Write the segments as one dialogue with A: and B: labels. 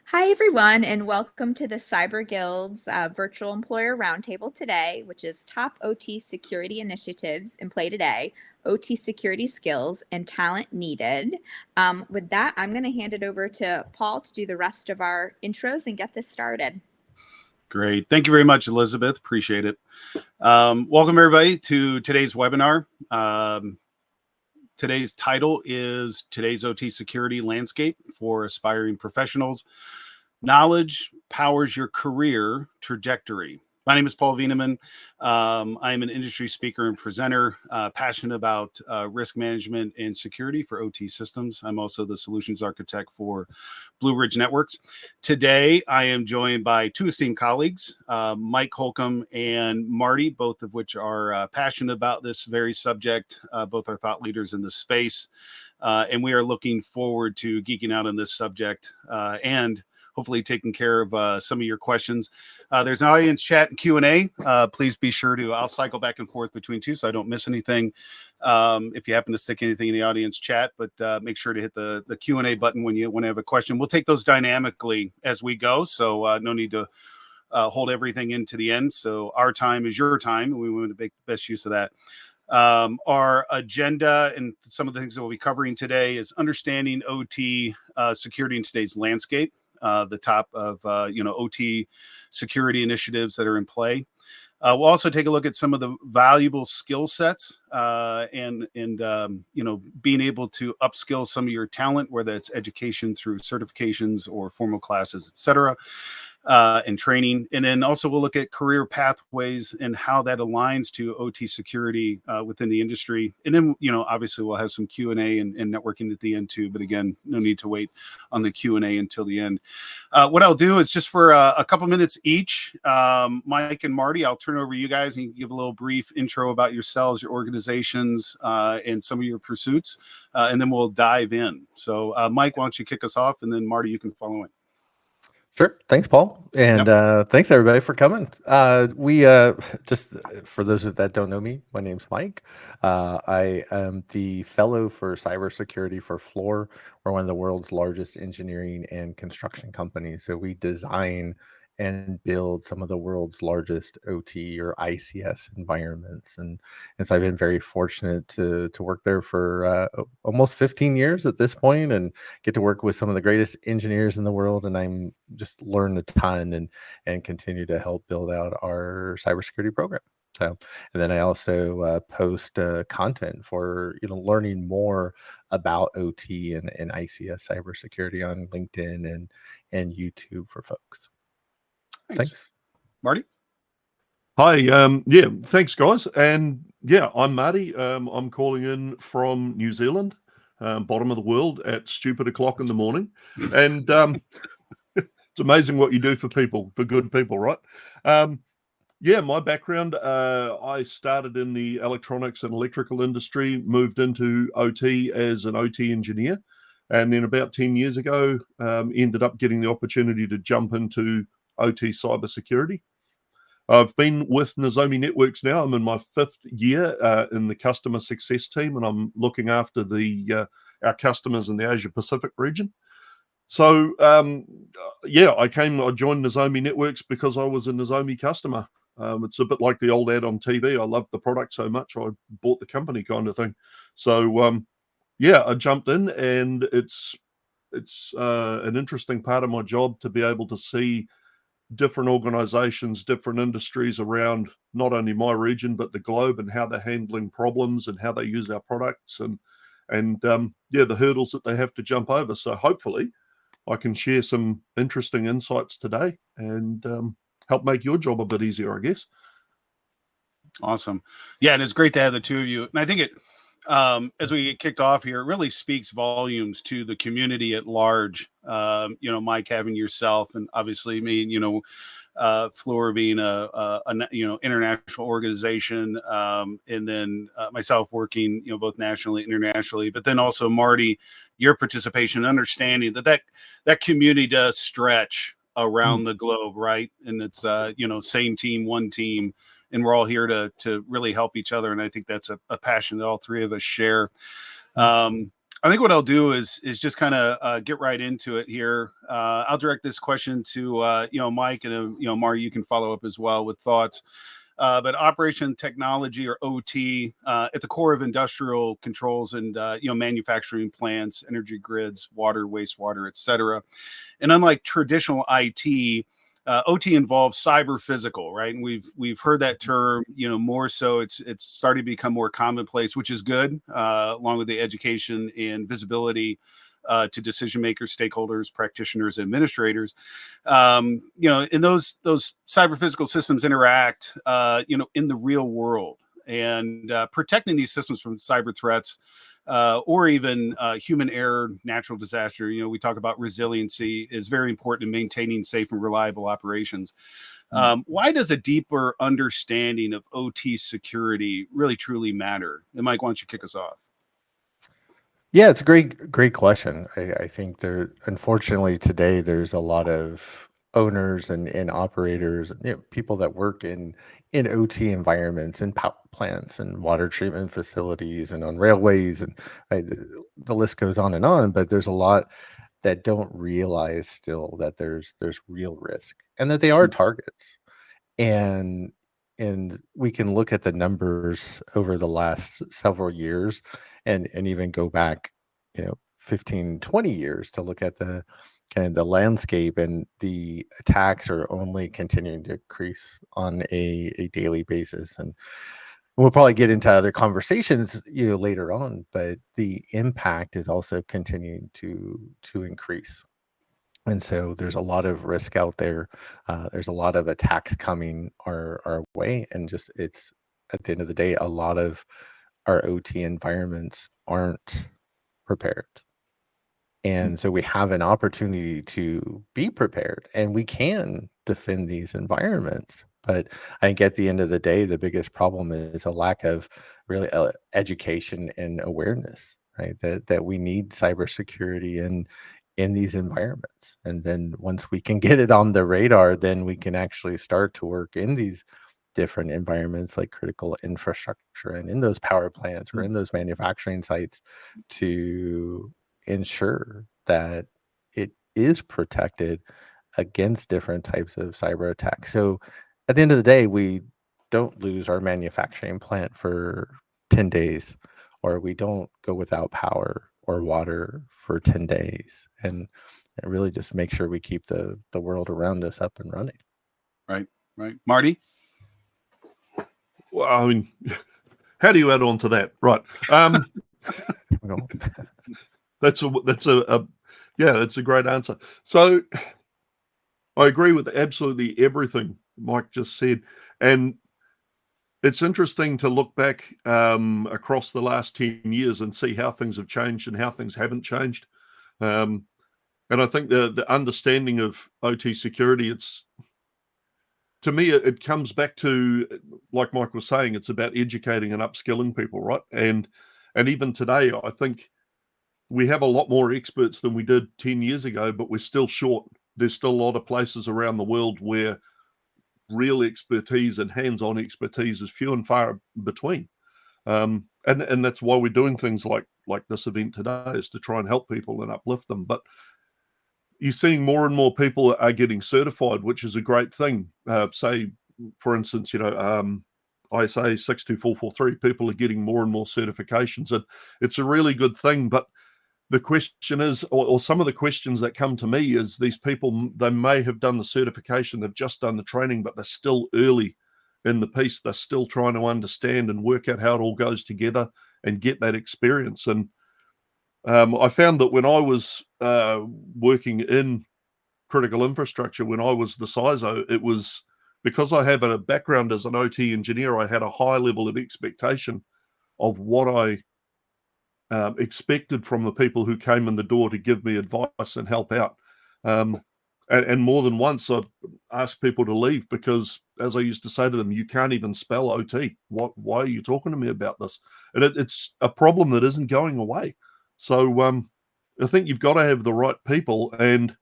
A: Hi, everyone, and welcome to the Cyber Guild's Virtual Employer Roundtable today, which is Top OT Security Initiatives in Play Today, OT Security Skills, and Talent Needed. With that, I'm going to hand it over to Paul to do the rest of our intros and get this started.
B: Great. Thank you very much, Elizabeth. Appreciate it. Welcome, everybody, to today's webinar. Today's title is Today's OT Security Landscape for Aspiring Professionals. Knowledge powers your career trajectory. My name is Paul Veeneman. I'm an industry speaker and presenter, passionate about risk management and security for OT systems. I'm also the solutions architect for Blue Ridge Networks. Today, I am joined by two esteemed colleagues, Mike Holcomb and Marty, both of which are passionate about this very subject. Both are thought leaders in the space. And we are looking forward to geeking out on this subject and hopefully taking care of some of your questions. There's an audience chat and Q&A. Please be sure to, I'll cycle back and forth between two so I don't miss anything. If you happen to stick anything in the audience chat, but make sure to hit the Q&A button when you want to have a question. We'll take those dynamically as we go, so no need to hold everything into the end. So our time is your time, and we want to make the best use of that. Our agenda and some of the things that we'll be covering today is understanding OT security in today's landscape. The top of OT security initiatives that are in play. We'll also take a look at some of the valuable skill sets and being able to upskill some of your talent, whether it's education through certifications or formal classes, etc. And training. And then also we'll look at career pathways and how that aligns to OT security within the industry. And then, obviously we'll have some Q&A and networking at the end too. But again, no need to wait on the Q&A until the end. What I'll do is just for a couple minutes each, Mike and Marty, I'll turn over to you guys and you can give a little brief intro about yourselves, your organizations, and some of your pursuits. And then we'll dive in. So Mike, why don't you kick us off, and then Marty, you can follow in.
C: Sure. Thanks, Paul. And thanks, everybody, for coming. Just for those that don't know me, my name's Mike. I am the fellow for cybersecurity for Fluor. We're one of the world's largest engineering and construction companies. So we design and build some of the world's largest OT or ICS environments. And so I've been very fortunate to work there for almost 15 years at this point and get to work with some of the greatest engineers in the world. And I'm just learned a ton and continue to help build out our cybersecurity program. So, and then I also post content for learning more about OT and ICS cybersecurity on LinkedIn and YouTube for folks. Thanks.
B: Marty?
D: Hi. Thanks, guys. And I'm Marty. I'm calling in from New Zealand, bottom of the world at stupid o'clock in the morning. And it's amazing what you do for people, for good people, right? My background, I started in the electronics and electrical industry, moved into OT as an OT engineer. And then about 10 years ago, ended up getting the opportunity to jump into OT cybersecurity. I've been with 𝗧𝗹𝘆 Networks now. I'm in my 5th year in the customer success team, and I'm looking after our customers in the Asia Pacific region. So I joined 𝗧𝗹𝘆 Networks because I was a 𝗧𝗹𝘆 customer. It's a bit like the old ad on TV. I loved the product so much I bought the company, kind of thing. So I jumped in, and it's an interesting part of my job to be able to see different organizations, different industries around not only my region but the globe, and how they're handling problems and how they use our products and the hurdles that they have to jump over. So hopefully I can share some interesting insights today and help make your job a bit easier, I guess.
B: Awesome. Yeah, and it's great to have the two of you. And I think it, as we get kicked off here, it really speaks volumes to the community at large. Mike, having yourself, and obviously me, Fluor being a international organization, and then myself working, both nationally, internationally, but then also Marty, your participation, understanding that community does stretch around the globe, right? And it's same team, one team. And we're all here to really help each other. And I think that's a passion that all three of us share. I think what I'll do is just kind of get right into it here. I'll direct this question to Mike, and Marty, you can follow up as well with thoughts. But operation technology, or OT, at the core of industrial controls and manufacturing plants, energy grids, water, wastewater, etc. And unlike traditional IT, OT involves cyber physical, right? And we've heard that term, more so. It's starting to become more commonplace, which is good, along with the education and visibility to decision makers, stakeholders, practitioners, administrators. And those cyber physical systems interact, in the real world, and protecting these systems from cyber threats. Or even human error, natural disaster. We talk about resiliency is very important in maintaining safe and reliable operations. Why does a deeper understanding of OT security really truly matter? And Mike, why don't you kick us off?
C: Yeah, it's a great question. I think unfortunately today there's a lot of owners and operators, people that work in OT environments, in power plants and water treatment facilities and on railways, and right, the list goes on. But there's a lot that don't realize still that there's real risk and that they are targets. And we can look at the numbers over the last several years and even go back 15, 20 years to look at the kind of the landscape, and the attacks are only continuing to increase on a daily basis. And we'll probably get into other conversations later on, but the impact is also continuing to increase. And so there's a lot of risk out there. There's a lot of attacks coming our way, and just it's at the end of the day, a lot of our OT environments aren't prepared. And so we have an opportunity to be prepared, and we can defend these environments. But I think at the end of the day, the biggest problem is a lack of really education and awareness, right? That we need cybersecurity in these environments. And then once we can get it on the radar, then we can actually start to work in these different environments like critical infrastructure and in those power plants or in those manufacturing sites to ensure that it is protected against different types of cyber attacks. So at the end of the day, we don't lose our manufacturing plant for 10 days, or we don't go without power or water for 10 days, and really just make sure we keep the world around us up and running.
B: Right. Marty?
D: Well, I mean, how do you add on to that? Right. That's a great answer. So I agree with absolutely everything Mike just said. And it's interesting to look back across the last 10 years and see how things have changed and how things haven't changed. And I think the understanding of OT security, to me, it comes back to, like Mike was saying, it's about educating and upskilling people, right? And even today, I think we have a lot more experts than we did 10 years ago, but we're still short. There's still a lot of places around the world where real expertise and hands-on expertise is few and far between. And that's why we're doing things like this event today, is to try and help people and uplift them. But you're seeing more and more people are getting certified, which is a great thing. Say, for instance, ISA 62443, people are getting more and more certifications, and it's a really good thing. But the question is, or some of the questions that come to me is, these people, they may have done the certification, they've just done the training, but they're still early in the piece. They're still trying to understand and work out how it all goes together and get that experience. And I found that when I was working in critical infrastructure, when I was the CISO, it was because I have a background as an OT engineer, I had a high level of expectation of what I expected from the people who came in the door to give me advice and help out. And more than once, I've asked people to leave because, as I used to say to them, you can't even spell OT. Why are you talking to me about this? And it's a problem that isn't going away. So I think you've got to have the right people. And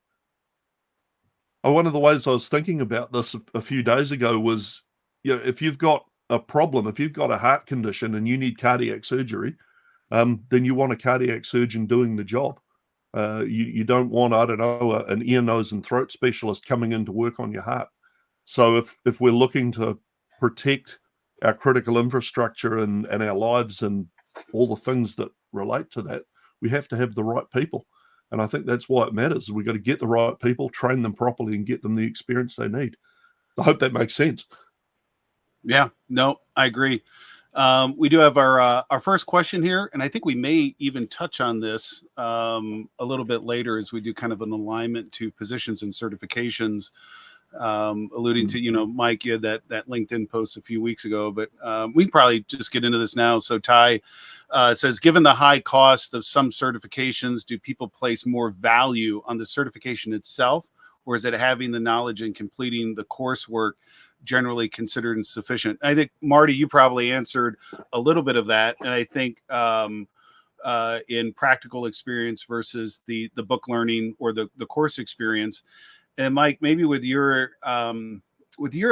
D: one of the ways I was thinking about this a few days ago was, if you've got a problem, if you've got a heart condition and you need cardiac surgery, then you want a cardiac surgeon doing the job. You don't want, I don't know, an ear, nose, and throat specialist coming in to work on your heart. So if we're looking to protect our critical infrastructure and our lives and all the things that relate to that, we have to have the right people. And I think that's why it matters. We've got to get the right people, train them properly, and get them the experience they need. I hope that makes sense.
B: Yeah, no, I agree. We do have our first question here, and I think we may even touch on this a little bit later as we do kind of an alignment to positions and certifications, alluding to, Mike, you had that LinkedIn post a few weeks ago, but we can probably just get into this now. So Ty says, given the high cost of some certifications, do people place more value on the certification itself, or is it having the knowledge and completing the coursework generally considered insufficient? I think, Marty, you probably answered a little bit of that. And I think in practical experience versus the book learning or the course experience. And Mike, maybe with your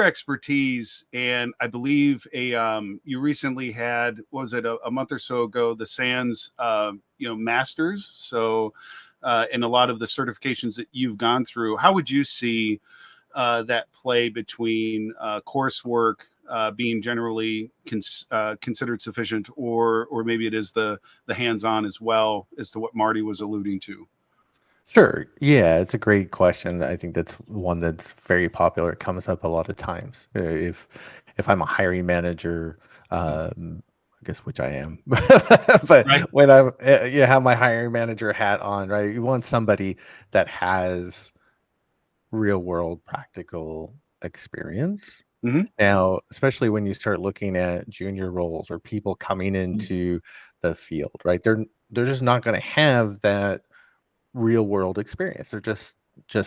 B: expertise, and I believe you recently had, was it a month or so ago, the SANS masters. So and a lot of the certifications that you've gone through, how would you see that play between coursework being generally considered sufficient, or maybe it is the hands-on as well, as to what Marty was alluding to?
C: Sure. Yeah, it's a great question. I think that's one that's very popular. It comes up a lot of times. If I'm a hiring manager, I guess, which I am, but
B: Right.
C: when I'm you have my hiring manager hat on, right? You want somebody that has real world practical experience.
B: Mm-hmm.
C: Now, especially when you start looking at junior roles or people coming into the field, right? They're just not going to have that real world experience. They're just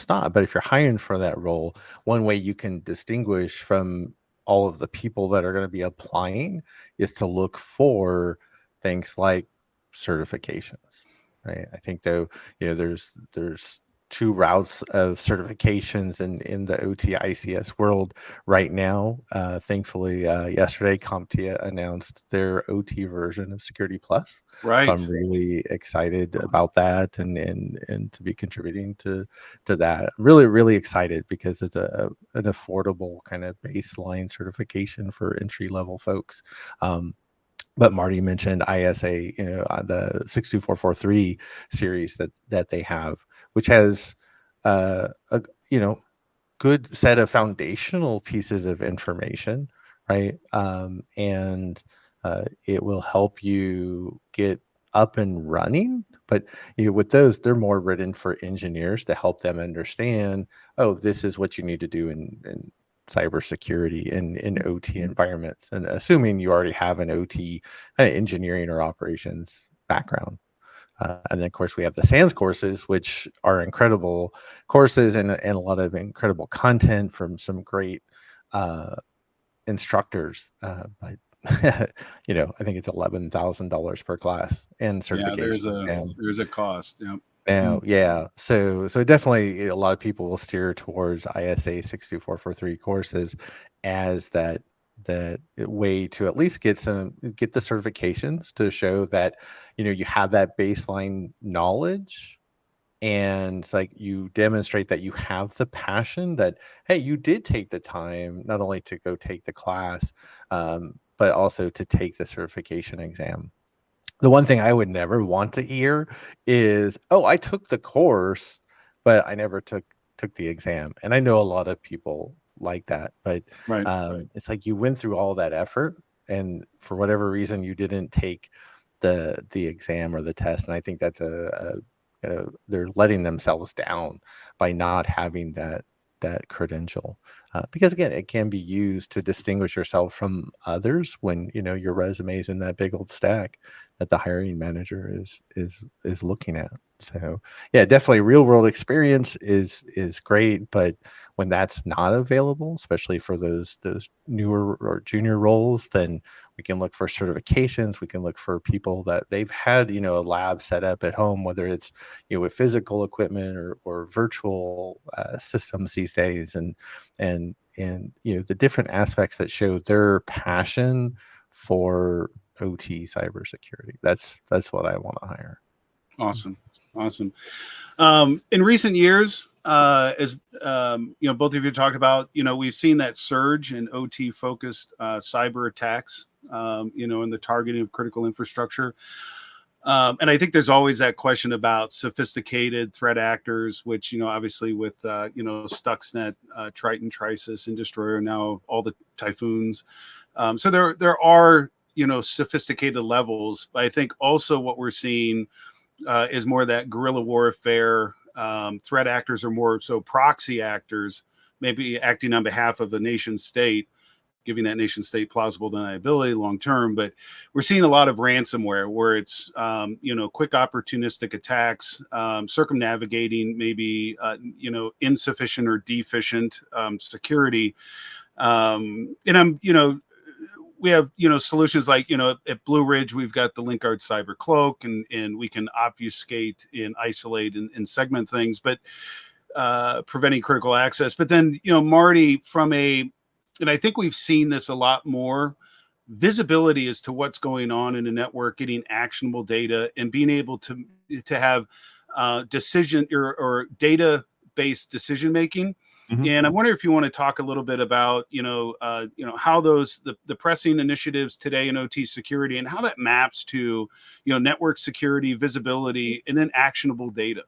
C: not. But if you're hiring for that role, one way you can distinguish from all of the people that are going to be applying is to look for things like certifications, right? I think though, there's two routes of certifications in the OT-ICS world right now. Thankfully, yesterday, CompTIA announced their OT version of Security Plus.
B: Right.
C: So I'm really excited about that and to be contributing to that. I'm really, really excited because it's an affordable kind of baseline certification for entry-level folks. But Marty mentioned ISA, the 62443 series that they have, which has a good set of foundational pieces of information, right? And it will help you get up and running. But with those, they're more written for engineers to help them understand, oh, this is what you need to do in cybersecurity in OT environments, and assuming you already have an OT engineering or operations background. And then, of course, we have the SANS courses, which are incredible courses and a lot of incredible content from some great instructors. But I think it's $11,000 per class and certification.
B: Yeah, there's a cost. Yeah.
C: Yeah. So definitely a lot of people will steer towards ISA 62443 courses as that way to at least get the certifications to show that you have that baseline knowledge, and it's like you demonstrate that you have the passion, that hey, you did take the time not only to go take the class, but also to take the certification exam. The one thing I would never want to hear is, oh, I took the course, but I never took the exam. And I know a lot of people like that, but
B: Right.
C: It's like you went through all that effort, and for whatever reason, you didn't take the exam or the test. And I think that's they're letting themselves down by not having that credential, because again, it can be used to distinguish yourself from others when your resume is in that big old stack that the hiring manager is looking at. So yeah, definitely real world experience is great, but when that's not available, especially for those newer or junior roles, then we can look for certifications. We can look for people that they've had a lab set up at home, whether it's with physical equipment or virtual systems these days, and the different aspects that show their passion for OT cybersecurity. That's what I want to hire.
B: Awesome. In recent years, as both of you talked about, we've seen that surge in OT focused cyber attacks, in the targeting of critical infrastructure. And I think there's always that question about sophisticated threat actors, which, obviously with, Stuxnet, Triton, Trisis, and Destroyer, now all the Typhoons. So there are, sophisticated levels. But I think also what we're seeing is more that guerrilla warfare. Threat actors are more so proxy actors, maybe acting on behalf of a nation state, giving that nation state plausible deniability long term. But we're seeing a lot of ransomware where it's quick opportunistic attacks, circumnavigating maybe insufficient or deficient security. We have solutions like at Blue Ridge we've got the LinkGuard Cyber Cloak, and we can obfuscate and isolate and segment things, but preventing critical access. But then Marty, and I think we've seen this a lot more, visibility as to what's going on in the network, getting actionable data, and being able to have decision or data-based decision making. Mm-hmm. And I wonder if you want to talk a little bit about how the pressing initiatives today in OT security and how that maps to network security, visibility, and then actionable data.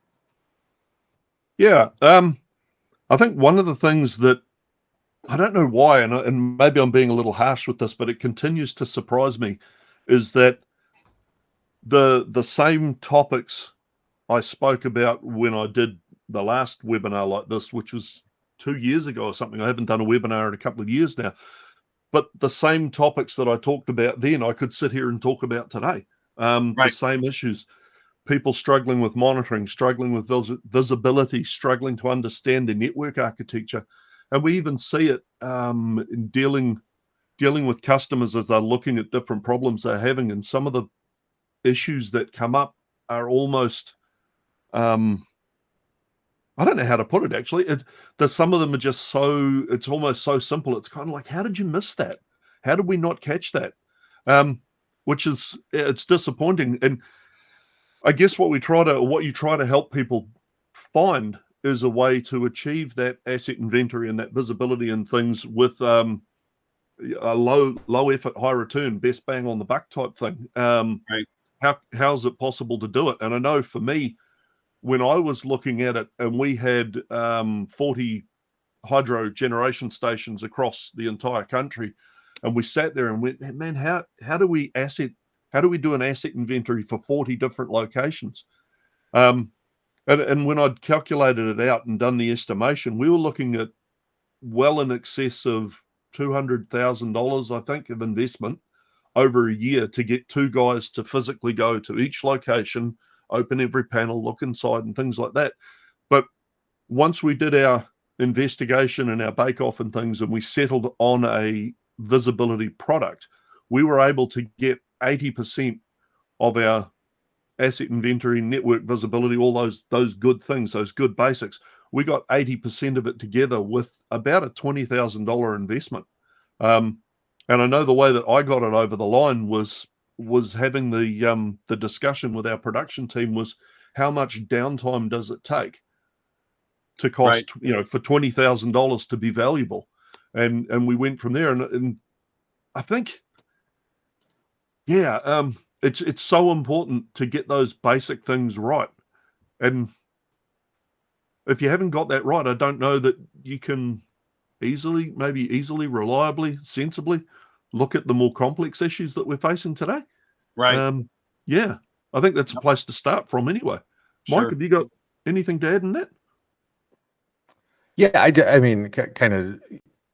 D: Yeah, I think one of the things that I don't know why, and maybe I'm being a little harsh with this, but it continues to surprise me, is that the same topics I spoke about when I did the last webinar like this, which was 2 years ago or something. I haven't done a webinar in a couple of years now, but the same topics that I talked about then, I could sit here and talk about today. Right. The same issues, people struggling with monitoring, struggling with visibility, struggling to understand the network architecture. And we even see it in dealing with customers as they're looking at different problems they're having. And some of the issues that come up are almost, I don't know how to put it, actually. Some of them are just it's almost so simple. It's kind of like, how did you miss that? How did we not catch that? It's disappointing. And I guess what you try to help people find is a way to achieve that asset inventory and that visibility and things with a low effort, high return, best bang on the buck type thing. Right. How is it possible to do it? And I know for me, when I was looking at it, and we had 40 hydro generation stations across the entire country, and we sat there and went, man, how do we do an asset inventory for 40 different locations? And when I'd calculated it out and done the estimation, we were looking at well in excess of $200,000, I think, of investment over a year to get 2 guys to physically go to each location, open every panel, look inside and things like that. But once we did our investigation and our bake-off and things, and we settled on a visibility product, we were able to get 80% of our asset inventory, network visibility, all those good things, those good basics. We got 80% of it together with about a $20,000 investment. And I know the way that I got it over the line was having the discussion with our production team was, how much downtime does it take to cost, right, for $20,000 to be valuable? And we went from there. And I think, it's so important to get those basic things right. And if you haven't got that right, I don't know that you can easily, reliably, sensibly look at the more complex issues that we're facing today. Right. I think that's a place to start from anyway. Mike, have you got anything to add in that?
C: Yeah, I mean, kind of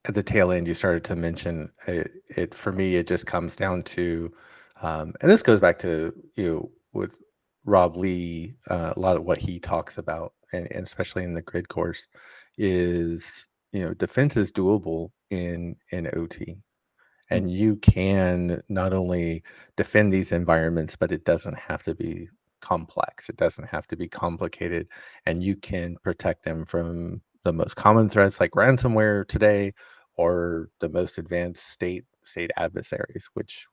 C: at the tail end, you started to mention it. For me, it just comes down to, and this goes back to, with Rob Lee, a lot of what he talks about, and especially in the grid course, is, defense is doable in OT. And you can not only defend these environments, but it doesn't have to be complex. It doesn't have to be complicated. And you can protect them from the most common threats like ransomware today, or the most advanced state adversaries, which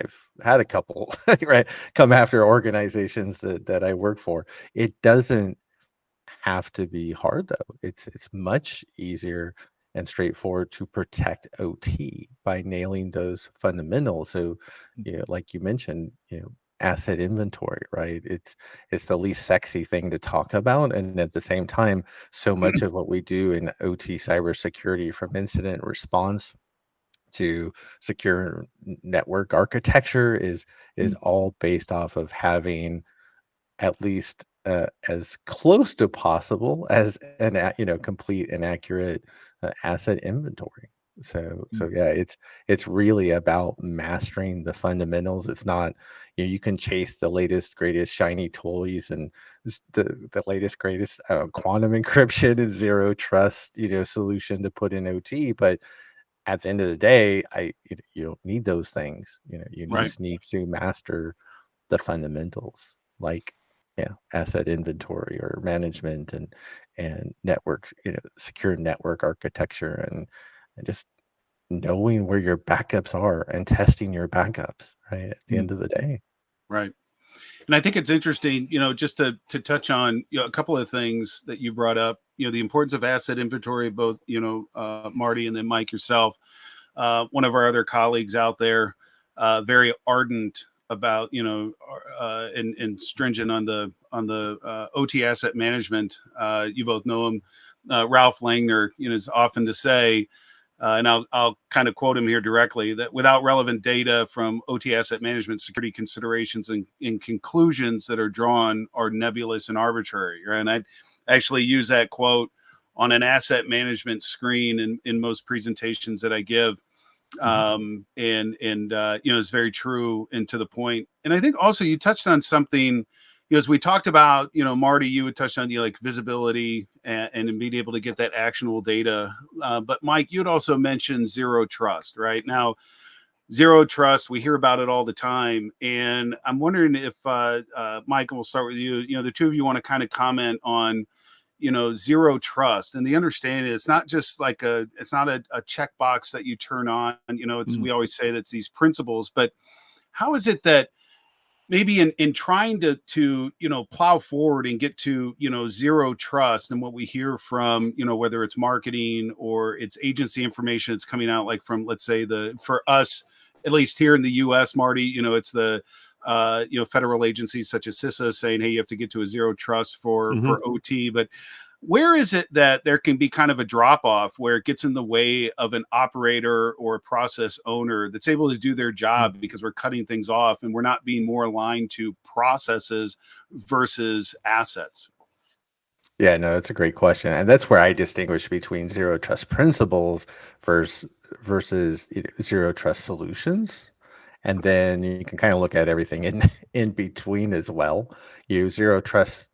C: I've had a couple right come after organizations that I work for. It doesn't have to be hard though. It's much easier and straightforward to protect OT by nailing those fundamentals. So, like you mentioned, asset inventory, right? It's the least sexy thing to talk about, and at the same time, so much of what we do in OT cybersecurity, from incident response to secure network architecture, is all based off of having at least as close to possible as an complete and accurate asset inventory. So yeah, it's really about mastering the fundamentals. It's not, you can chase the latest greatest shiny toys and the latest greatest quantum encryption and zero trust solution to put in OT, but at the end of the day, you don't need those things. You just need to master the fundamentals, like asset inventory or management and network, secure network architecture, and just knowing where your backups are and testing your backups, right, at the end of the day.
B: Right. And I think it's interesting, just to touch on a couple of things that you brought up, the importance of asset inventory, both, Marty and then Mike yourself, one of our other colleagues out there, very ardent about, and stringent on the OT asset management. You both know him, Ralph Langner, is often to say, and I'll kind of quote him here directly, that without relevant data from OT asset management, security considerations and conclusions that are drawn are nebulous and arbitrary. Right? And I actually use that quote on an asset management screen in most presentations that I give. It's very true and to the point. And I think also you touched on something, as we talked about, Marty, you had touched on like visibility and being able to get that actionable data. But Mike, you had also mentioned zero trust, right? Now, zero trust, we hear about it all the time. And I'm wondering if, Mike, we'll start with you, the two of you want to kind of comment on, zero trust, and the understanding it's not just like it's not a checkbox that you turn on, it's, we always say that's these principles, but how is it that maybe in trying to plow forward and get to zero trust, and what we hear from whether it's marketing or it's agency information that's coming out, like from, let's say, for us, at least here in the US, Marty, it's the federal agencies such as CISA saying, hey, you have to get to a zero trust for OT. But where is it that there can be kind of a drop off where it gets in the way of an operator or a process owner that's able to do their job, because we're cutting things off and we're not being more aligned to processes versus assets?
C: Yeah, no, that's a great question. And that's where I distinguish between zero trust principles versus zero trust solutions. And then you can kind of look at everything in between as well. Zero trust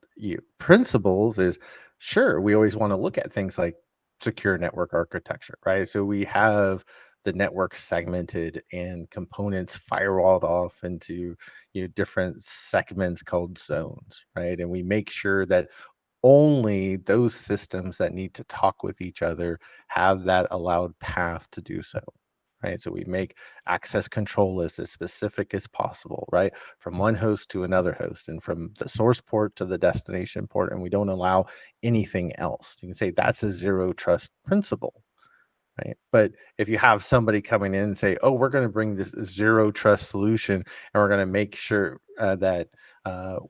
C: principles is, sure, we always want to look at things like secure network architecture, right? So we have the network segmented and components firewalled off into different segments called zones, right? And we make sure that only those systems that need to talk with each other have that allowed path to do so. Right, so we make access control lists as specific as possible, right, from one host to another host, and from the source port to the destination port, and we don't allow anything else. You can say that's a zero trust principle, right? But if you have somebody coming in and say, oh, we're going to bring this zero trust solution, and we're going to make sure that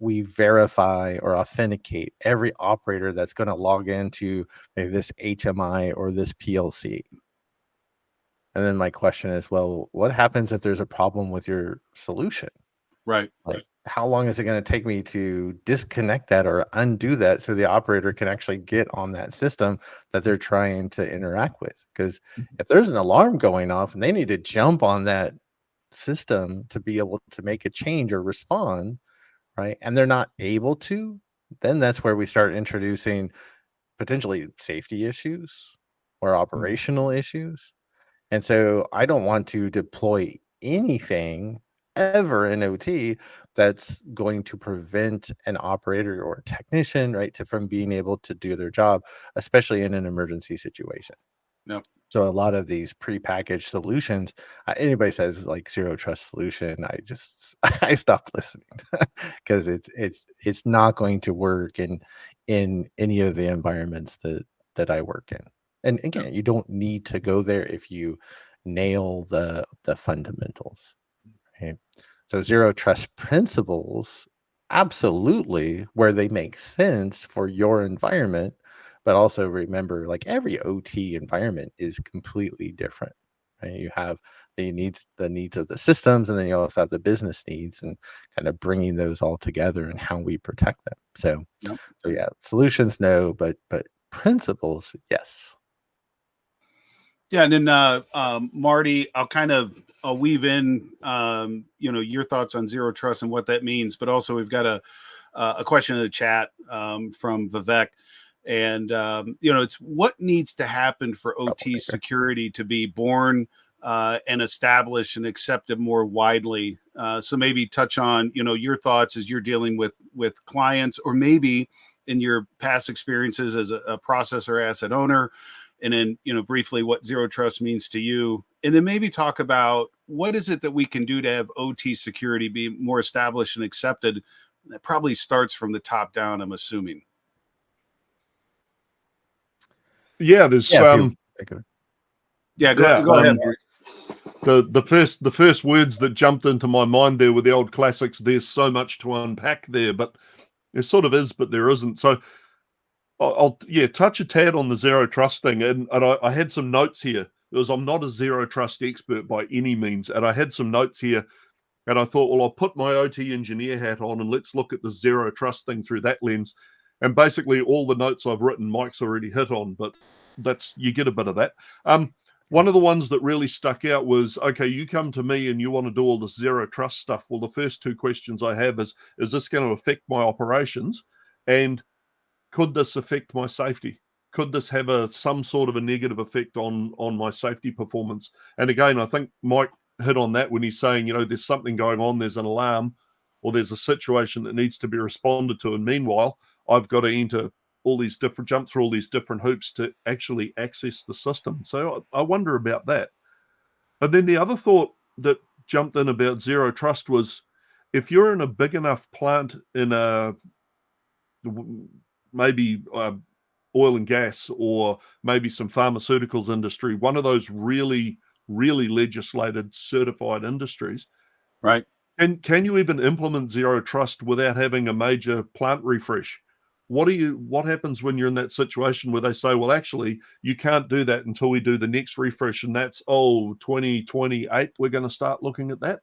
C: we verify or authenticate every operator that's going to log into maybe this HMI or this PLC. And then my question is, well, what happens if there's a problem with your solution?
B: Right.
C: Like, how long is it going to take me to disconnect that or undo that so the operator can actually get on that system that they're trying to interact with? Because if there's an alarm going off and they need to jump on that system to be able to make a change or respond, right, and they're not able to, then that's where we start introducing potentially safety issues or operational issues. And so I don't want to deploy anything ever in OT that's going to prevent an operator or a technician, right, from being able to do their job, especially in an emergency situation.
B: Yep.
C: So a lot of these prepackaged solutions, anybody says like zero trust solution, I just I stopped listening because it's not going to work in any of the environments that I work in. And again, you don't need to go there if you nail the fundamentals. Right? So zero trust principles, absolutely, where they make sense for your environment, but also remember, like every OT environment is completely different. Right? You have the needs of the systems, and then you also have the business needs, and kind of bringing those all together and how we protect them. So,
B: Yep.
C: so yeah, solutions no, but principles yes.
B: Yeah, and then Marty, I'll weave in your thoughts on zero trust and what that means, but also we've got a question in the chat from Vivek, and it's what needs to happen for OT security to be born and established and accepted more widely. So maybe touch on your thoughts as you're dealing with clients, or maybe in your past experiences as a processor asset owner. And then, briefly what zero trust means to you. And then maybe talk about what is it that we can do to have OT security be more established and accepted. That probably starts from the top down, I'm assuming.
D: Yeah, there's
B: go ahead.
D: The first words that jumped into my mind there were the old classics. There's so much to unpack there, but there sort of is, but there isn't. So I'll touch a tad on the zero trust thing, and I had some notes here. Because I'm not a zero trust expert by any means, and I had some notes here, and I thought, well, I'll put my OT engineer hat on and let's look at the zero trust thing through that lens. And basically, all the notes I've written, Mike's already hit on, but you get a bit of that. One of the ones that really stuck out was, okay, you come to me and you want to do all this zero trust stuff. Well, the first two questions I have is this going to affect my operations? And could this affect my safety? Could this have some sort of a negative effect on my safety performance? And again, I think Mike hit on that when he's saying, there's something going on, there's an alarm, or there's a situation that needs to be responded to. And meanwhile, I've got to jump through all these different hoops to actually access the system. So I wonder about that. And then the other thought that jumped in about zero trust was, if you're in a big enough plant in maybe oil and gas, or maybe some pharmaceuticals industry, one of those really, really legislated, certified industries,
B: right?
D: And can you even implement zero trust without having a major plant refresh? What happens when you're in that situation where they say, well, actually, you can't do that until we do the next refresh, and that's 2028, we're going to start looking at that.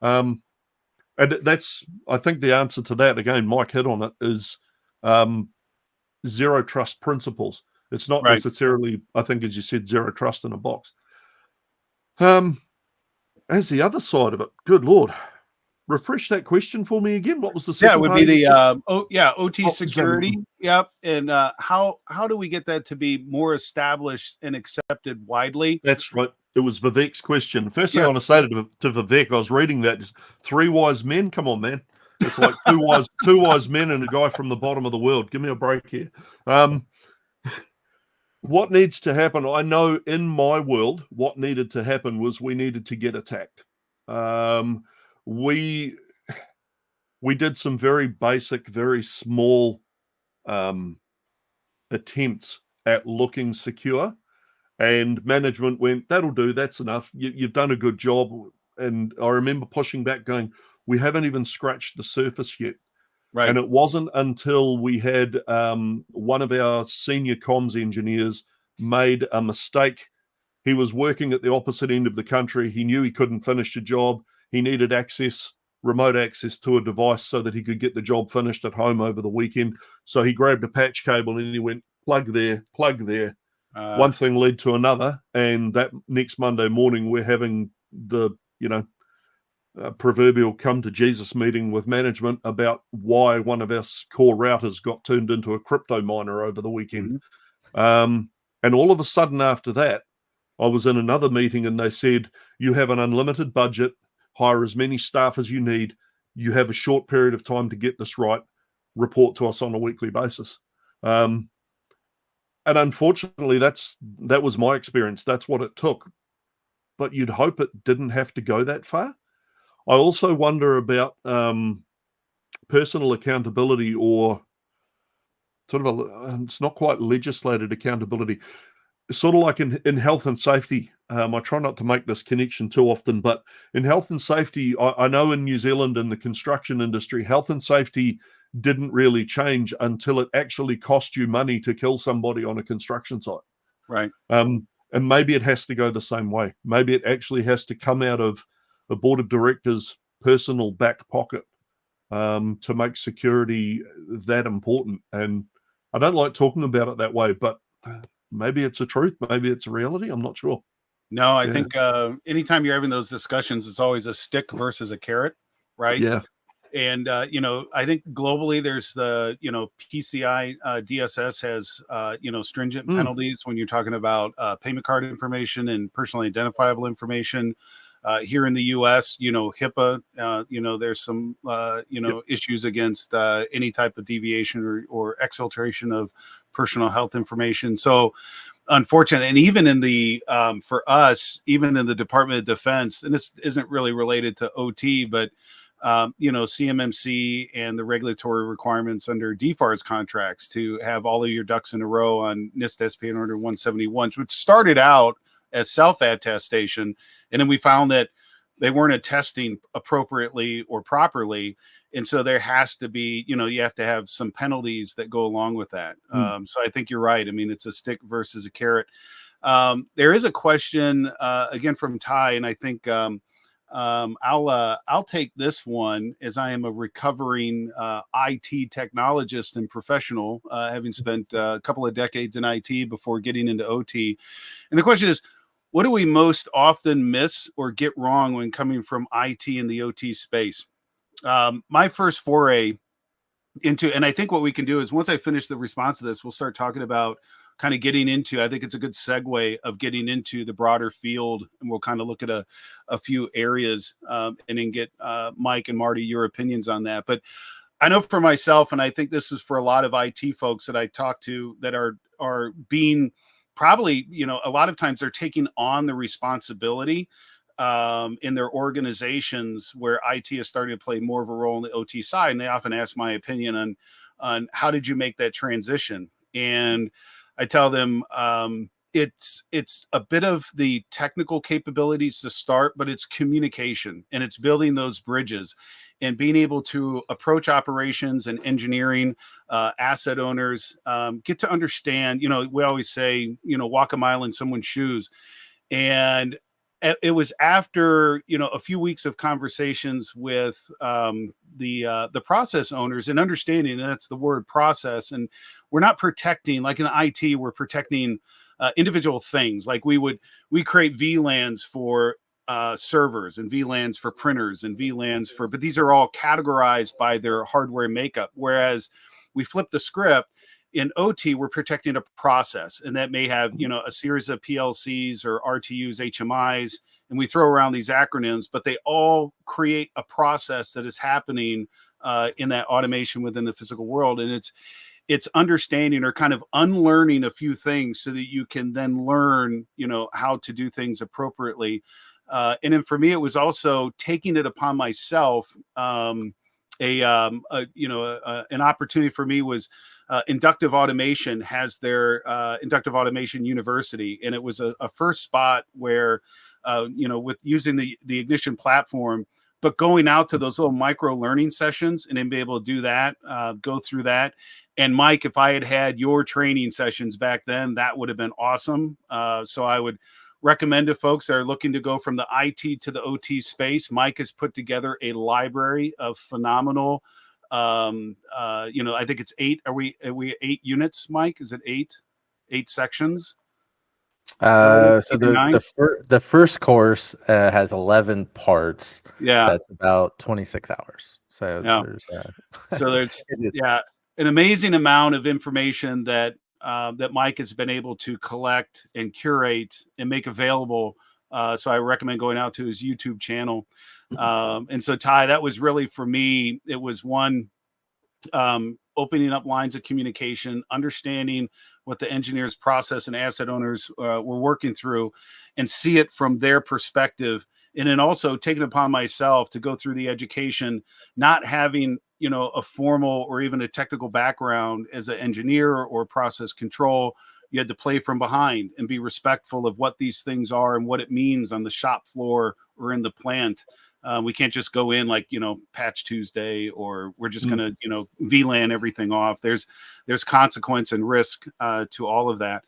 D: And that's, I think the answer to that, again, Mike hit on it, is zero trust principles. It's not necessarily, I think, as you said, zero trust in a box. As the other side of it, good Lord, refresh that question for me again. What was the second?
B: Yeah, it would be the OT security. Yep. And how do we get that to be more established and accepted widely?
D: That's right. It was Vivek's question. First thing I want to say to Vivek, I was reading that, is 3 wise men. Come on, man. It's like two wise men and a guy from the bottom of the world. Give me a break here. What needs to happen? I know in my world, what needed to happen was we needed to get attacked. We did some very basic, very small attempts at looking secure, and management went, that'll do, that's enough, you've done a good job. And I remember pushing back, going, we haven't even scratched the surface yet.
B: Right.
D: And it wasn't until we had one of our senior comms engineers made a mistake. He was working at the opposite end of the country. He knew he couldn't finish the job. He needed remote access to a device so that he could get the job finished at home over the weekend. So he grabbed a patch cable and he went, plug there, plug there. One thing led to another. And that next Monday morning, we're having the, proverbial come to Jesus meeting with management about why one of our core routers got turned into a crypto miner over the weekend. Mm-hmm. And all of a sudden after that, I was in another meeting and they said, you have an unlimited budget, hire as many staff as you need. You have a short period of time to get this right. Report to us on a weekly basis. And unfortunately, that was my experience. That's what it took. But you'd hope it didn't have to go that far. I also wonder about personal accountability, or sort of it's not quite legislated accountability. Sort of like in health and safety. I try not to make this connection too often, but in health and safety, I know in New Zealand in the construction industry, health and safety didn't really change until it actually cost you money to kill somebody on a construction site.
B: Right.
D: And maybe it has to go the same way. Maybe it actually has to come out of the board of directors' personal back pocket to make security that important. And I don't like talking about it that way, but maybe it's a truth. Maybe it's a reality. I'm not sure.
B: No, I think anytime you're having those discussions, it's always a stick versus a carrot, right?
D: Yeah.
B: And, I think globally there's the, PCI DSS has, stringent penalties when you're talking about payment card information and personally identifiable information. Here in the U.S., HIPAA, there's some, issues against any type of deviation or exfiltration of personal health information. So unfortunate. And even in the, for us, even in the Department of Defense, and this isn't really related to OT, but CMMC and the regulatory requirements under DFARS contracts to have all of your ducks in a row on NIST SPN Order 171, which started out as self-attestation. And then we found that they weren't attesting appropriately or properly. And so there has to be, you have to have some penalties that go along with that. So I think you're right. I mean, it's a stick versus a carrot. There is a question, again, from Ty, and I think I'll take this one, as I am a recovering IT technologist and professional, having spent a couple of decades in IT before getting into OT. And the question is, what do we most often miss or get wrong when coming from IT in the OT space? My first foray into, and I think what we can do is, once I finish the response to this, we'll start talking about kind of getting into, I think it's a good segue of getting into the broader field, and we'll kind of look at a few areas and then get Mike and Marty, your opinions on that. But I know for myself, and I think this is for a lot of IT folks that I talk to that are being probably, a lot of times they're taking on the responsibility in their organizations where IT is starting to play more of a role in the OT side. And they often ask my opinion on how did you make that transition? And I tell them it's a bit of the technical capabilities to start, but it's communication, and it's building those bridges and being able to approach operations and engineering, asset owners, get to understand, we always say, walk a mile in someone's shoes. And it was after, a few weeks of conversations with the process owners and understanding that's the word process. And we're not protecting, like in IT, we're protecting individual things. Like we create VLANs for servers and VLANs for printers and VLANs but these are all categorized by their hardware makeup. Whereas we flip the script. In OT, we're protecting a process, and that may have, a series of PLCs or RTUs, HMIs, and we throw around these acronyms, but they all create a process that is happening in that automation within the physical world. And it's understanding or kind of unlearning a few things so that you can then learn, how to do things appropriately. And then for me, it was also taking it upon myself. An opportunity for me was Inductive Automation has their Inductive Automation University, and it was a first spot where, with using the Ignition platform, but going out to those little micro learning sessions and then be able to do that, go through that. And Mike, if I had your training sessions back then, that would have been awesome. So I would recommend to folks that are looking to go from the IT to the OT space. Mike has put together a library of phenomenal, I think it's 8. Are we 8 units, Mike? Is it 8 sections?
C: So the first course has 11 parts.
B: Yeah,
C: that's about 26 hours. So
B: yeah. there's an amazing amount of information that Mike has been able to collect and curate and make available. So I recommend going out to his YouTube channel. And so Ty, that was really for me. It was one opening up lines of communication, understanding what the engineers, process, and asset owners were working through, and see it from their perspective. And then also taking upon myself to go through the education, not having, a formal or even a technical background as an engineer or process control. You had to play from behind and be respectful of what these things are and what it means on the shop floor or in the plant. We can't just go in like, Patch Tuesday, or we're just going to, VLAN everything off. There's consequence and risk to all of that.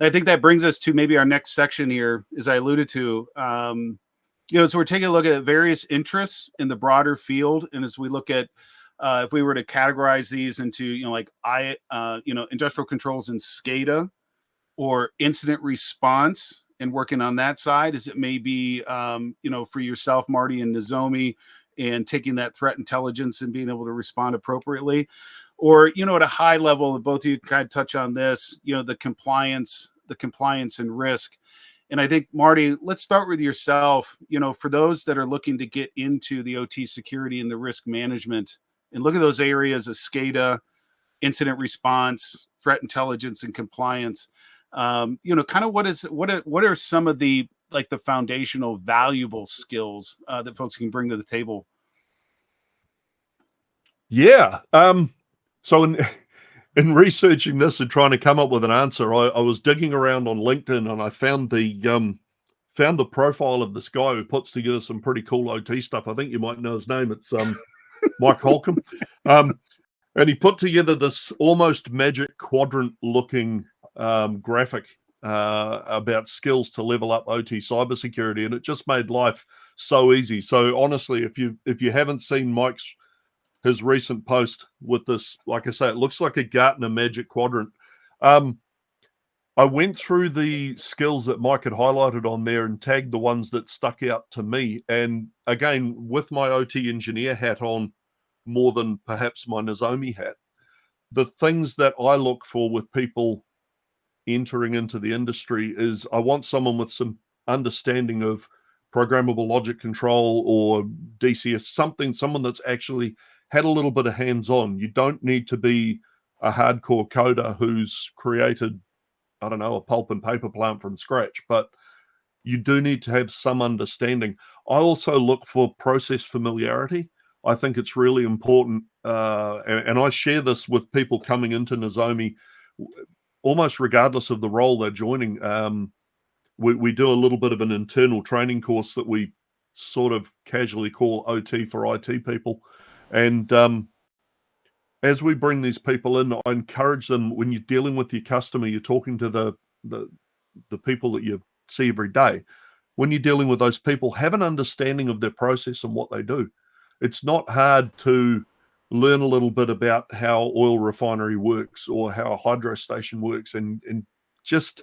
B: I think that brings us to maybe our next section here, as I alluded to. So we're taking a look at various interests in the broader field. And as we look at, if we were to categorize these into, industrial controls and SCADA, or incident response, and working on that side, as it may be, for yourself, Marty and Nozomi, and taking that threat intelligence and being able to respond appropriately, or, at a high level, and both of you kind of touch on this, the compliance and risk. And I think, Marty, let's start with yourself. For those that are looking to get into the OT security and the risk management, and look at those areas of SCADA, incident response, threat intelligence, and compliance. Kind of what are some of the foundational valuable skills that folks can bring to the table?
D: Yeah. So in researching this and trying to come up with an answer, I was digging around on LinkedIn, and I found the profile of this guy who puts together some pretty cool OT stuff. I think you might know his name. It's Mike Holcomb. And he put together this almost magic quadrant looking graphic about skills to level up OT cybersecurity, and it just made life so easy. So honestly, if you haven't seen his recent post with this, like I say, it looks like a Gartner magic quadrant. I went through the skills that Mike had highlighted on there and tagged the ones that stuck out to me. And again, with my OT engineer hat on more than perhaps my Nozomi hat, the things that I look for with people entering into the industry is I want someone with some understanding of programmable logic control or DCS, someone that's actually had a little bit of hands-on. You don't need to be a hardcore coder who's created, I don't know, a pulp and paper plant from scratch, but you do need to have some understanding. I also look for process familiarity. I think it's really important, and I share this with people coming into Nozomi, almost regardless of the role they're joining. We do a little bit of an internal training course that we sort of casually call OT for IT people. And as we bring these people in, I encourage them, when you're dealing with your customer, you're talking to the people that you see every day. When you're dealing with those people, have an understanding of their process and what they do. It's not hard to learn a little bit about how oil refinery works or how a hydro station works, and just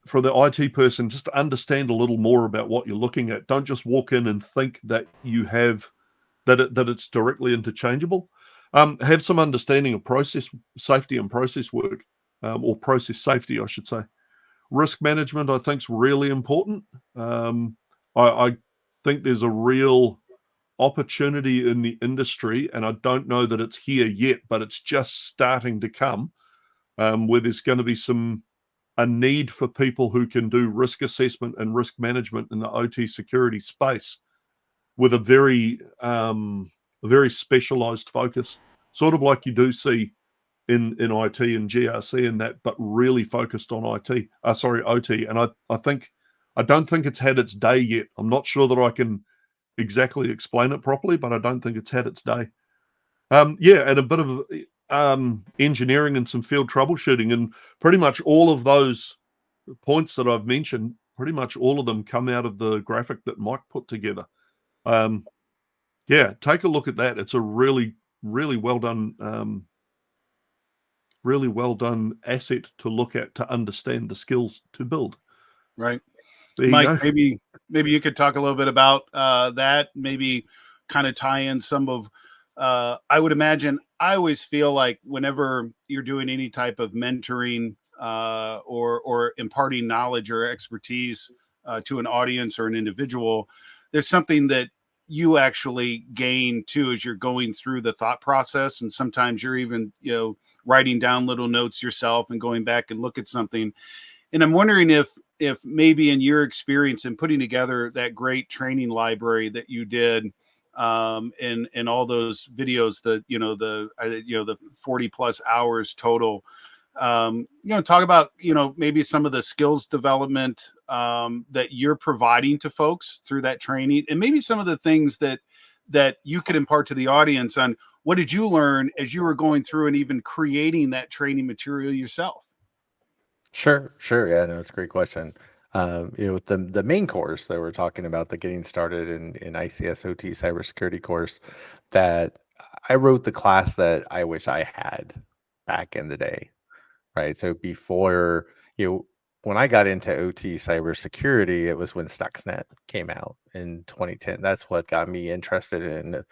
D: for the IT person, just to understand a little more about what you're looking at. Don't just walk in and think that you have that it's directly interchangeable. Have some understanding of process safety and process work, or process safety, I should say. Risk management, I think, is really important. I think there's a real opportunity in the industry, and I don't know that it's here yet, but it's just starting to come, where there's going to be a need for people who can do risk assessment and risk management in the OT security space with a very specialized focus, sort of like you do see in IT and GRC and that, but really focused on OT. And I don't think it's had its day yet. I'm not sure that I can exactly explain it properly, but I don't think it's had its day. And a bit of engineering and some field troubleshooting, and pretty much all of those points that I've mentioned, pretty much all of them come out of the graphic that Mike put together. Take a look at that. It's a really, really well done, asset to look at, to understand the skills to build.
B: Right. Mike, maybe you could talk a little bit about that, maybe kind of tie in some of, I would imagine, I always feel like whenever you're doing any type of mentoring or imparting knowledge or expertise to an audience or an individual, there's something that you actually gain too as you're going through the thought process. And sometimes you're even, writing down little notes yourself and going back and look at something. And I'm wondering if maybe in your experience in putting together that great training library that you did, and all those videos, the 40 plus hours total, talk about, maybe some of the skills development that you're providing to folks through that training, and maybe some of the things that you could impart to the audience on what did you learn as you were going through and even creating that training material yourself.
C: Sure. Yeah, no, it's a great question. With the main course that we're talking about, the getting started in ICS OT cybersecurity course, that I wrote the class that I wish I had back in the day, right? So before, when I got into OT cybersecurity, it was when Stuxnet came out in 2010. That's what got me interested in,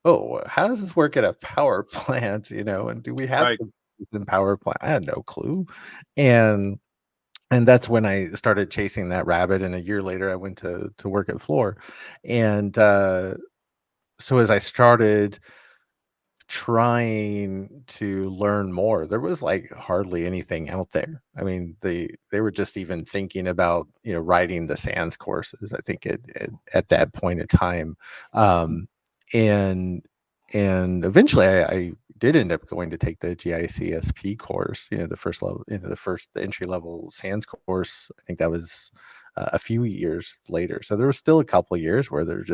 C: oh, how does this work at a power plant, and do we have
B: Right.
C: in power plant? I had no clue. And that's when I started chasing that rabbit. And a year later, I went to work at Floor. And so as I started trying to learn more, there was like hardly anything out there. I mean, they were just even thinking about, writing the SANS courses, I think at that point in time. And eventually I did end up going to take the GICSP course, the first level, the entry level SANS course. I think that was a few years later. So there was still a couple of years where it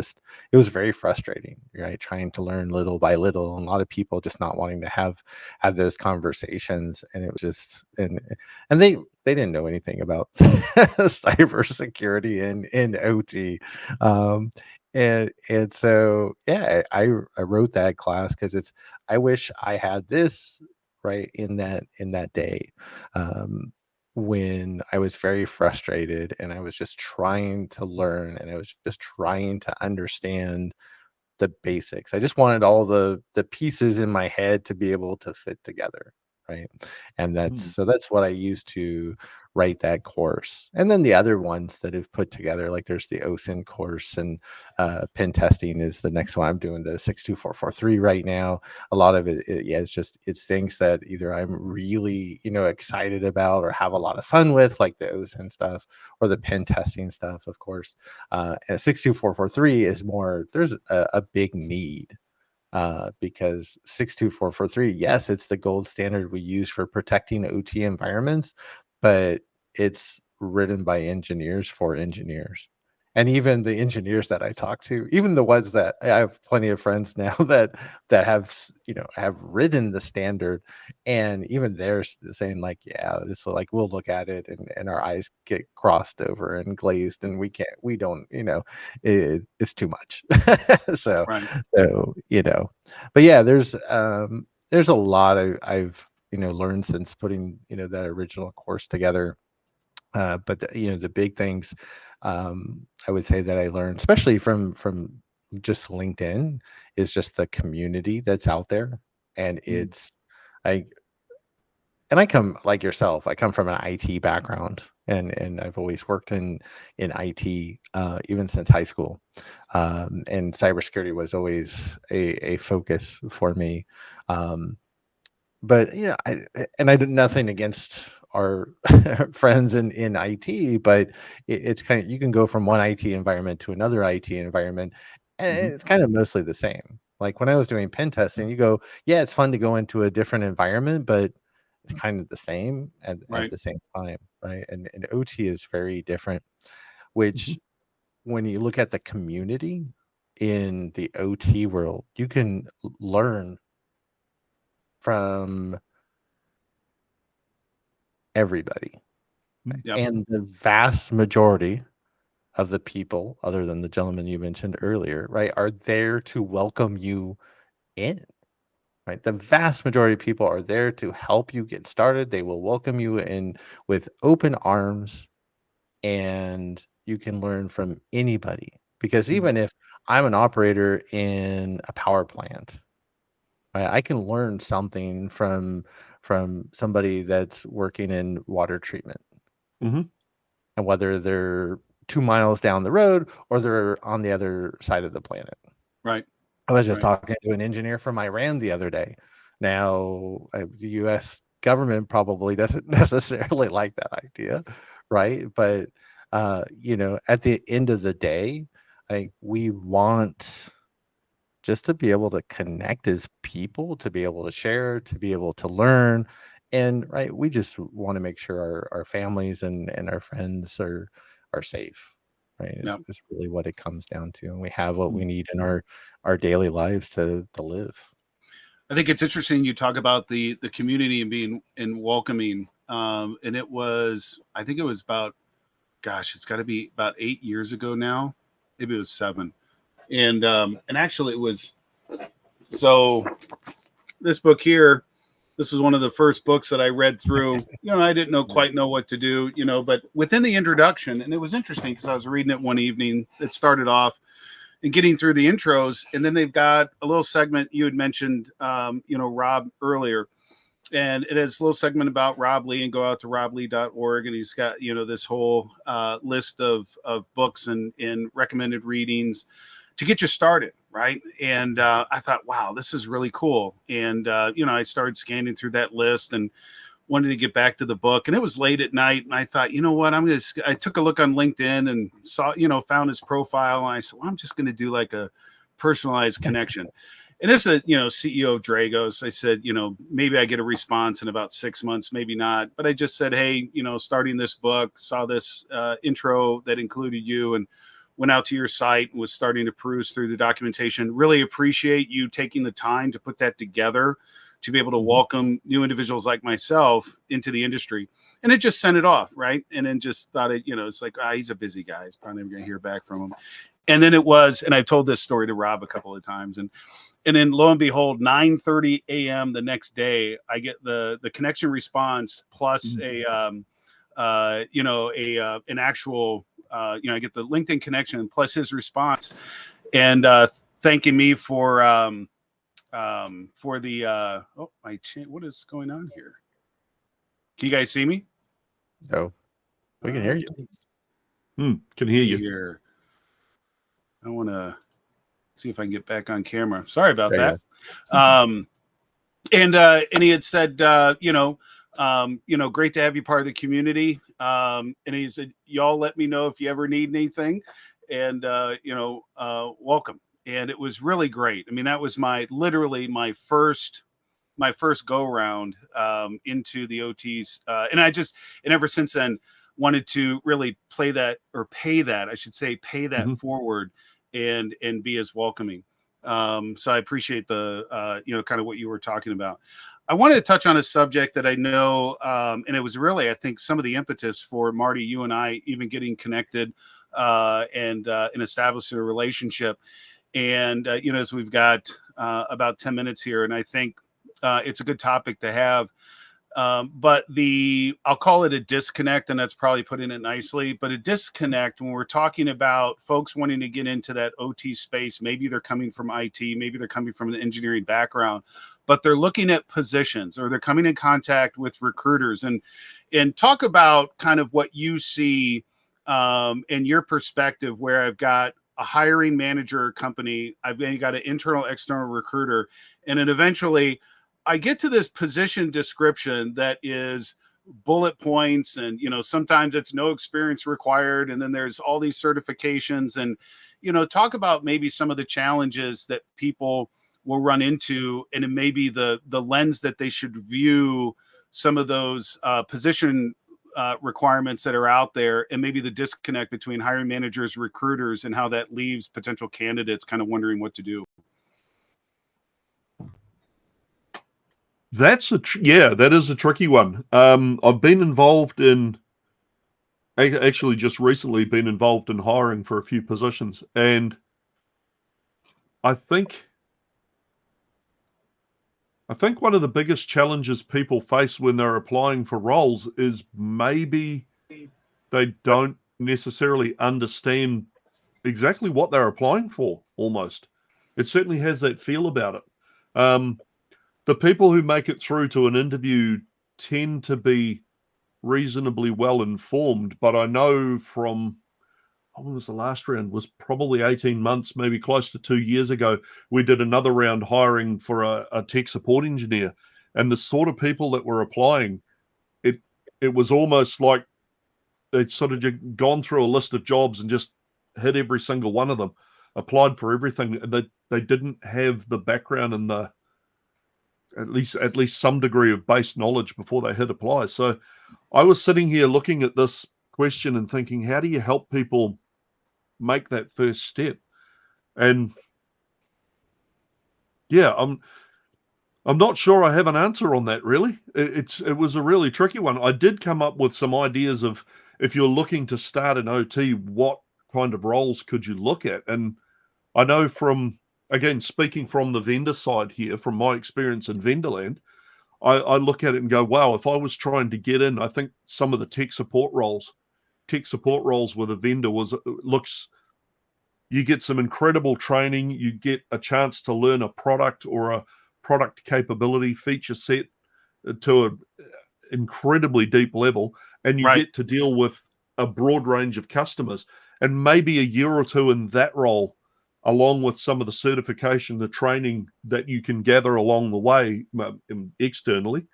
C: was very frustrating, right? Trying to learn little by little, and a lot of people just not wanting to have those conversations. And it was just, and they didn't know anything about cybersecurity in OT. And so, yeah, I wrote that class because I wish I had this right in that day, when I was very frustrated and I was just trying to learn and I was just trying to understand the basics. I just wanted all the pieces in my head to be able to fit together, right? And that's what I used to write that course. And then the other ones that have put together, like there's the OSINT course, and pen testing is the next one. I'm doing the 62443 right now. A lot of it's things that either I'm really excited about or have a lot of fun with, like the OSINT stuff or the pen testing stuff, of course. And 62443 is more, there's a big need, because 62443, yes, it's the gold standard we use for protecting OT environments, but it's written by engineers for engineers. And even the engineers that I talk to, even the ones that I have plenty of friends now that have written the standard, and even they're saying like, yeah, this will, like, we'll look at it and our eyes get crossed over and glazed, and we don't, it's too much. so
B: Right.
C: But yeah, there's a lot I've learned since putting that original course together. But the big things, I would say that I learned, especially from just LinkedIn, is just the community that's out there. And I come like yourself. I come from an IT background, and I've always worked in IT, even since high school. And cybersecurity was always a focus for me. But yeah, I did nothing against our friends in IT, but it's kind of, you can go from one IT environment to another IT environment, and it's kind of mostly the same. Like when I was doing pen testing, you go, yeah, it's fun to go into a different environment, but it's kind of the same at the same time, right? And OT is very different, which when you look at the community in the OT world, you can learn from everybody.
B: Yep.
C: And the vast majority of the people, other than the gentleman you mentioned earlier, right, are there to welcome you in, right? The vast majority of people are there to help you get started. They will welcome you in with open arms, and you can learn from anybody. Because even if I'm an operator in a power plant, right, I can learn something from somebody that's working in water treatment. And whether they're 2 miles down the road or they're on the other side of the planet,
B: Right.
C: I was just
B: Right.
C: talking to an engineer from Iran the other day. Now, the U.S. government probably doesn't necessarily like that idea, right? But at the end of the day, we want just to be able to connect as people, to be able to share, to be able to learn. And right, we just want to make sure our families and our friends are safe. Right.
B: Yeah.
C: Is really what it comes down to. And we have what we need in our daily lives to live.
B: I think it's interesting you talk about the community and being and welcoming. And I think it was about, gosh, it's got to be about 8 years ago now. Maybe it was 7. And actually it was, so this book here, this was one of the first books that I read through. I didn't quite know what to do, but within the introduction, and it was interesting because I was reading it one evening, it started off and getting through the intros. And then they've got a little segment you had mentioned, Rob earlier. And it has a little segment about Rob Lee, and go out to 𝗦𝗶𝗶𝘁𝗶𝘆. And he's got, this whole list of books and recommended readings to get you started. Right. And I thought, wow, this is really cool. And, I started scanning through that list and wanted to get back to the book. And it was late at night. And I thought, you know what, I took a look on LinkedIn and saw, found his profile. And I said, well, I'm just going to do like a personalized connection. And this is, CEO of Dragos. I said, maybe I get a response in about 6 months, maybe not. But I just said, hey, starting this book, saw this intro that included you, and went out to your site and was starting to peruse through the documentation. Really appreciate you taking the time to put that together to be able to welcome new individuals like myself into the industry. And it just sent it off, right? And then just thought it's like, he's a busy guy. He's probably never going to hear back from him. And then it was, and I've told this story to Rob a couple of times, and then lo and behold, 9:30 a.m. the next day, I get the connection response plus an actual, I get the LinkedIn connection plus his response, and thanking me for the what is going on here? Can you guys see me?
C: No, we can hear you.
D: Can hear you.
B: Here. I want to see if I can get back on camera. Sorry about that. And he had said, great to have you part of the community. And he said, y'all let me know if you ever need anything, and welcome. And it was really great. I mean, that was literally my first go round into the OTs. And ever since then wanted to really pay that forward and be as welcoming. So I appreciate the, kind of what you were talking about. I wanted to touch on a subject that I know, and it was really, I think, some of the impetus for Marty, you and I even getting connected and establishing a relationship. And, as we've got about 10 minutes here, and I think it's a good topic to have. But I'll call it a disconnect, and that's probably putting it nicely, but a disconnect when we're talking about folks wanting to get into that OT space. Maybe they're coming from IT, maybe they're coming from an engineering background, but they're looking at positions, or they're coming in contact with recruiters, and talk about kind of what you see in your perspective, where I've got a hiring manager company, I've got an internal, external recruiter, and then eventually I get to this position description that is bullet points, and sometimes it's no experience required, and then there's all these certifications, and talk about maybe some of the challenges that people will run into, and it may be the lens that they should view some of those position requirements that are out there, and maybe the disconnect between hiring managers, recruiters, and how that leaves potential candidates kind of wondering what to do.
D: That is a tricky one. I've been involved in, actually just recently been involved in hiring for a few positions. And I think one of the biggest challenges people face when they're applying for roles is maybe they don't necessarily understand exactly what they're applying for, almost. It certainly has that feel about it. The people who make it through to an interview tend to be reasonably well informed, but I know from when was the last round? Was probably 18 months, maybe close to 2 years ago. We did another round hiring for a tech support engineer, and the sort of people that were applying, it was almost like they'd sort of gone through a list of jobs and just hit every single one of them, applied for everything. They didn't have the background and the at least some degree of base knowledge before they hit apply. So I was sitting here looking at this question and thinking, how do you help people make that first step? And yeah, I'm not sure I have an answer on that, really. It was a really tricky one. I did come up with some ideas of, if you're looking to start an OT, what kind of roles could you look at? And I know from, again, speaking from the vendor side here, from my experience in vendor land, I look at it and go, wow, if I was trying to get in, I think some of the tech support roles with a vendor you get some incredible training, you get a chance to learn a product or a product capability feature set to an incredibly deep level, and you get to deal with a broad range of customers. And maybe a year or two in that role, along with some of the certification, the training that you can gather along the way, externally,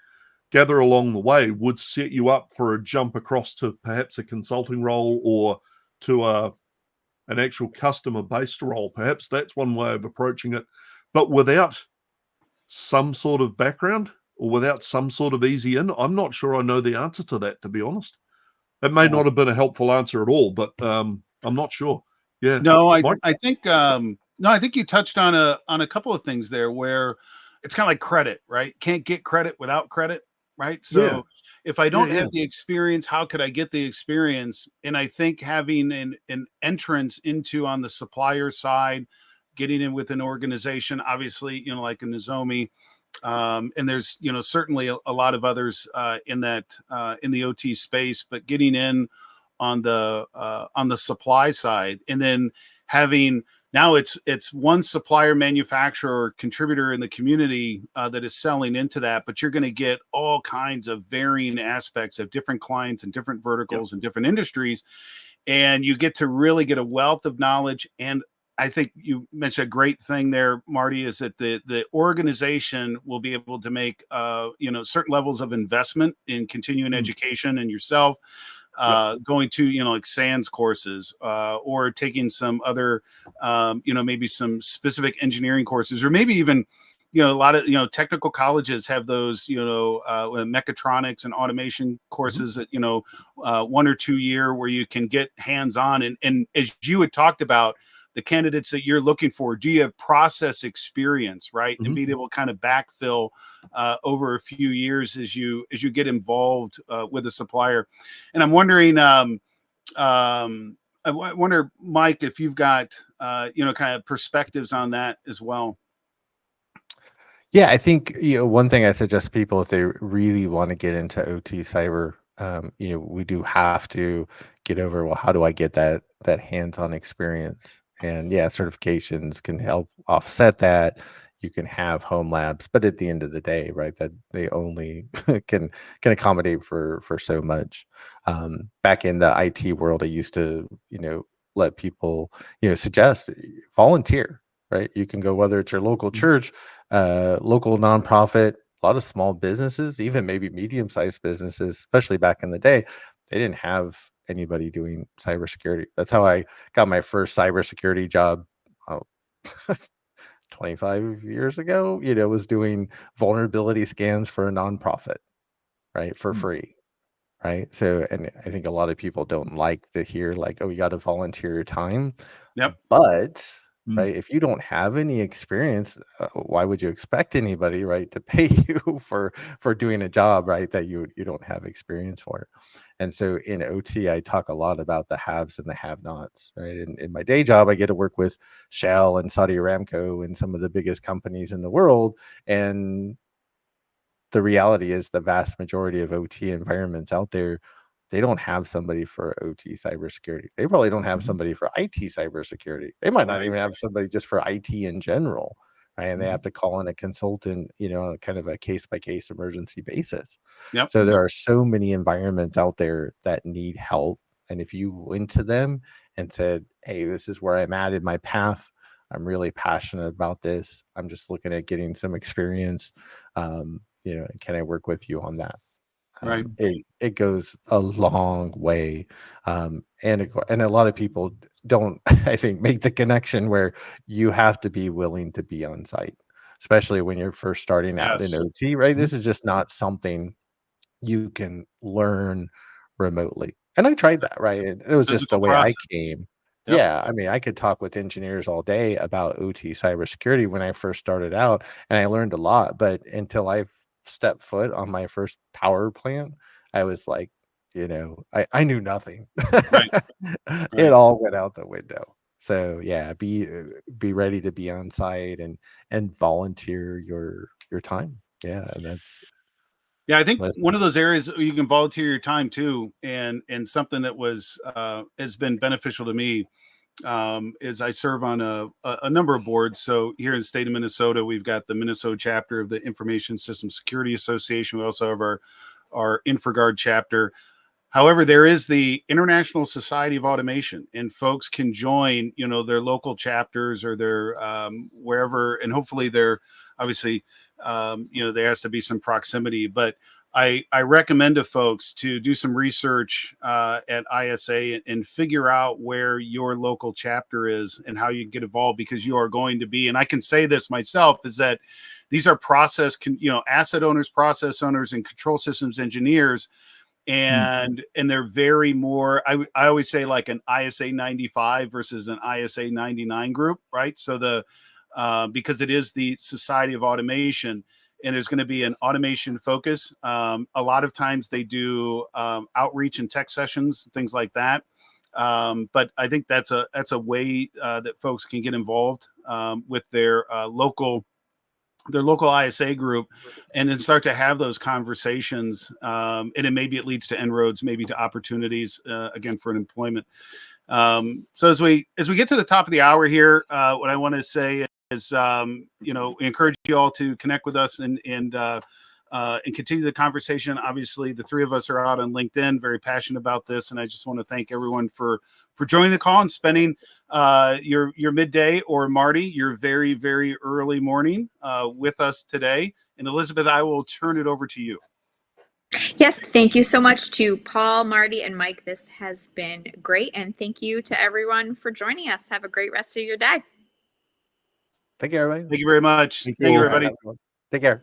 D: would set you up for a jump across to perhaps a consulting role or to an actual customer-based role. Perhaps that's one way of approaching it. But without some sort of background or without some sort of easy in, I'm not sure I know the answer to that, to be honest. It may not have been a helpful answer at all, but I'm not sure. Yeah.
B: No, I think I think you touched on a couple of things there where it's kind of like credit, right? Can't get credit without credit, right? So if I don't have the experience, how could I get the experience? And I think having an entrance into on the supplier side, getting in with an organization, obviously, like a 𝗧𝗎𝗰𝗂𝗍, and there's, certainly a lot of others in the OT space, but getting in on the supply side, and then having, now it's one supplier, manufacturer, or contributor in the community that is selling into that, but you're going to get all kinds of varying aspects of different clients and different verticals and different industries, and you get to really get a wealth of knowledge. And I think you mentioned a great thing there, Marty, is that the organization will be able to make certain levels of investment in continuing education and yourself. Going to, like SANS courses, or taking some other, maybe some specific engineering courses, or maybe even, a lot of, technical colleges have those, mechatronics and automation courses that, 1 or 2 year where you can get hands-on. And as you had talked about, the candidates that you're looking for, do you have process experience, right? And being able to kind of backfill over a few years as you get involved with a supplier. And I'm wondering, I wonder, Mike, if you've got, kind of perspectives on that as well.
C: Yeah, I think, one thing I suggest people, if they really want to get into OT cyber, we do have to get over, well, how do I get that hands-on experience? And certifications can help offset that. You can have home labs, but at the end of the day, right, that they only can accommodate for so much. Back in the IT world, I used to, let people, suggest volunteer, right? You can go, whether it's your local church, local nonprofit, a lot of small businesses, even maybe medium-sized businesses, especially back in the day, they didn't have anybody doing cybersecurity. That's how I got my first cybersecurity job 25 years ago, was doing vulnerability scans for a nonprofit, right, for free, right? So, and I think a lot of people don't like to hear, like, oh, you got to volunteer your time. But right, if you don't have any experience, why would you expect anybody, right, to pay you for doing a job, right, that you don't have experience for? And so in OT, I talk a lot about the haves and the have-nots, right? In my day job, I get to work with Shell and Saudi Aramco and some of the biggest companies in the world. And the reality is the vast majority of OT environments out there, they don't have somebody for OT cybersecurity. They probably don't have somebody for IT cybersecurity. They might not even have somebody just for IT in general, right? And they have to call in a consultant, on kind of a case-by-case emergency basis. So there are so many environments out there that need help. And if you go into them and said, hey, this is where I'm at in my path. I'm really passionate about this. I'm just looking at getting some experience. You know, can I work with you on that?
B: Right.
C: It goes a long way, and a lot of people don't, I think, make the connection where you have to be willing to be on site, especially when you're first starting out in
B: Yes.
C: OT. Right, this is just not something you can learn remotely. And I tried that. Right, and it was just the
B: Physical
C: way I
B: process.
C: came.
B: Yep.
C: Yeah, I mean, I could talk with engineers all day about OT cybersecurity when I first started out, and I learned a lot. But until I stepped foot on my first power plant, I was like, you know, I knew nothing.
B: Right.
C: It
B: Right.
C: all went out the window. So yeah, be ready to be on site and volunteer your time. Yeah, and
B: Yeah, I think
C: that's
B: one of those areas you can volunteer your time too, and something that was has been beneficial to me is I serve on a number of boards. So here in the state of Minnesota, we've got the Minnesota chapter of the Information System Security Association. We also have our InfraGard chapter. However, there is the International Society of Automation, and folks can join, you know, their local chapters or their wherever, and hopefully they're obviously, you know, there has to be some proximity. But I recommend to folks to do some research at ISA and figure out where your local chapter is and how you get involved, because you are going to be, and I can say this myself, is that these are asset owners, process owners, and control systems engineers. And they're very more, I always say, like an ISA 95 versus an ISA 99 group, right? So because it is the Society of Automation, and there's going to be an automation focus. A lot of times they do outreach and tech sessions, things like that. But I think that's a way that folks can get involved with their local ISA group, and then start to have those conversations. And then maybe it leads to inroads, maybe to opportunities, again, for an employment. So as we get to the top of the hour here, what I want to say is, you know, we encourage you all to connect with us and continue the conversation. Obviously, the three of us are out on LinkedIn, very passionate about this, and I just want to thank everyone for joining the call and spending your midday, or Marty, your very, very early morning with us today. And Elizabeth, I will turn it over to you.
A: Yes, thank you so much to Paul, Marty, and Mike. This has been great, and thank you to everyone for joining us. Have a great rest of your day.
C: Thank you, everybody.
B: Thank you very much.
D: Thank you
B: Thank you,
D: all.
B: everybody.
C: Take care.